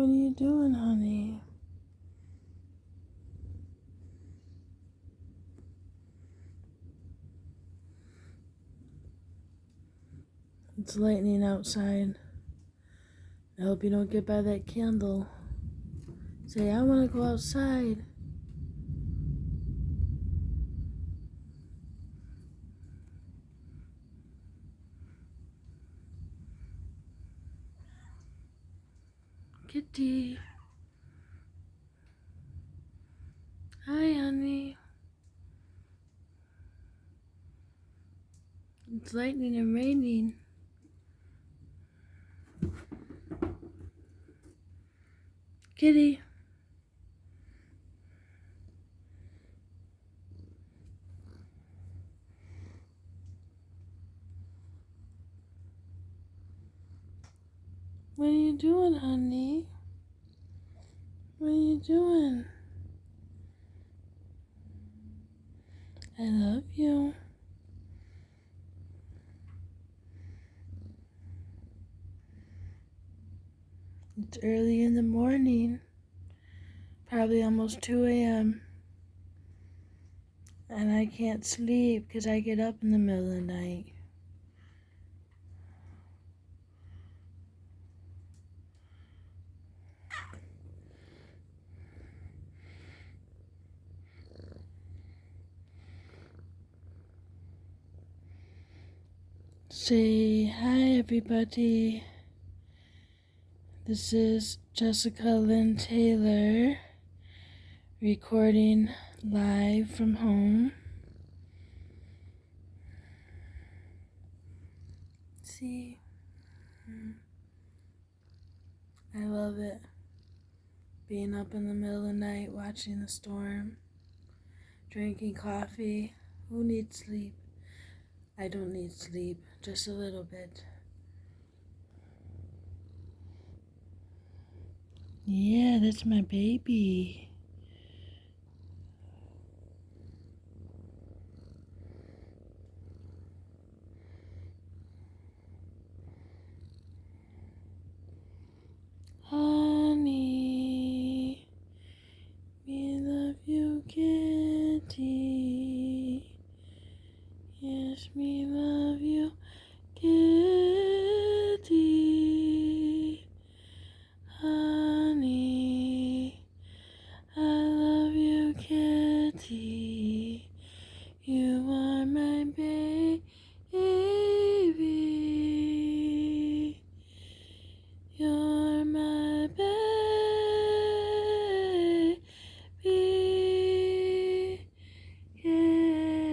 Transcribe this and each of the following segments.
What are you doing, honey? It's lightning outside. I hope you don't get by that candle. Say, I want to go outside. Kitty. Hi, honey. It's lightning and raining. Kitty. What are you doing, honey? What are you doing? I love you. It's early in the morning. Probably almost 2 a.m. And I can't sleep because I get up in the middle of the night. Say hi, everybody. This is Jezzica Lynn Taylor recording live from home. See? I love it. Being up in the middle of the night, watching the storm, drinking coffee. Who needs sleep? I don't need sleep, just a little bit. Yeah, that's my baby. Honey, we love you, kitty. Yes, we love you, kitty. Honey, I love you, kitty. You are my baby. You're my baby. Kitty, kitty.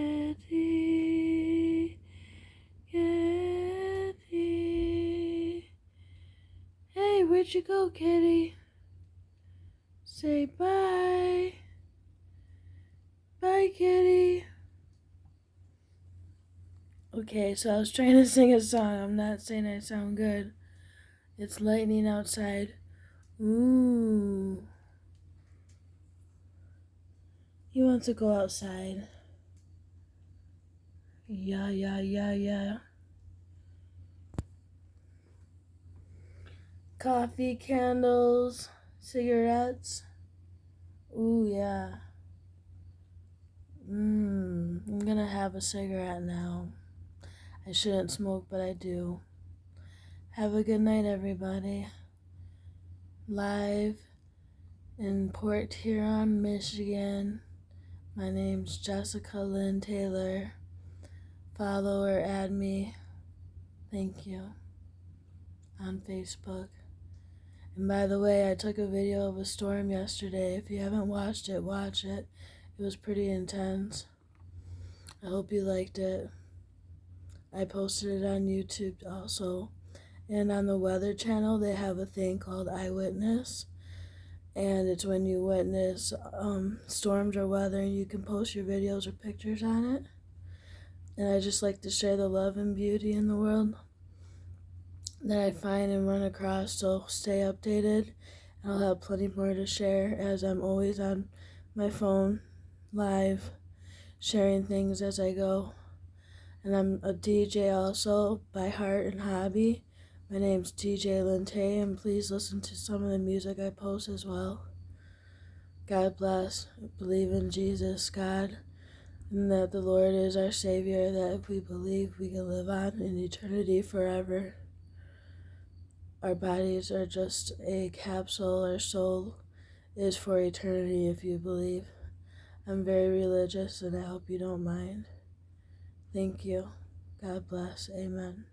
Hey, where'd you go, kitty? Say bye. Bye, kitty. Okay, so I was trying to sing a song. I'm not saying I sound good. It's lightning outside. Ooh. He wants to go outside. Yeah. Coffee, candles, cigarettes. Ooh, yeah. I'm gonna have a cigarette now. I shouldn't smoke, but I do. Have a good night, everybody. Live in Port Huron, Michigan. My name's Jezzica Lynn Taylor. Follow or add me. Thank you. On Facebook. And by the way, I took a video of a storm yesterday. If you haven't watched it, watch it. It was pretty intense. I hope you liked it. I posted it on YouTube also. And on the Weather Channel, they have a thing called Eyewitness. And it's when you witness storms or weather, and you can post your videos or pictures on it. And I just like to share the love and beauty in the world that I find and run across, so stay updated. I'll have plenty more to share, as I'm always on my phone, live, sharing things as I go. And I'm a DJ also, by heart and hobby, My name's Jezzica Lynn Taylor, and please listen to some of the music I post as well. God bless. Believe in Jesus, God, and that the Lord is our Savior, that if we believe, we can live on in eternity forever. Our bodies are just a capsule. Our soul is for eternity if you believe. I'm very religious, and I hope you don't mind. Thank you. God bless. Amen.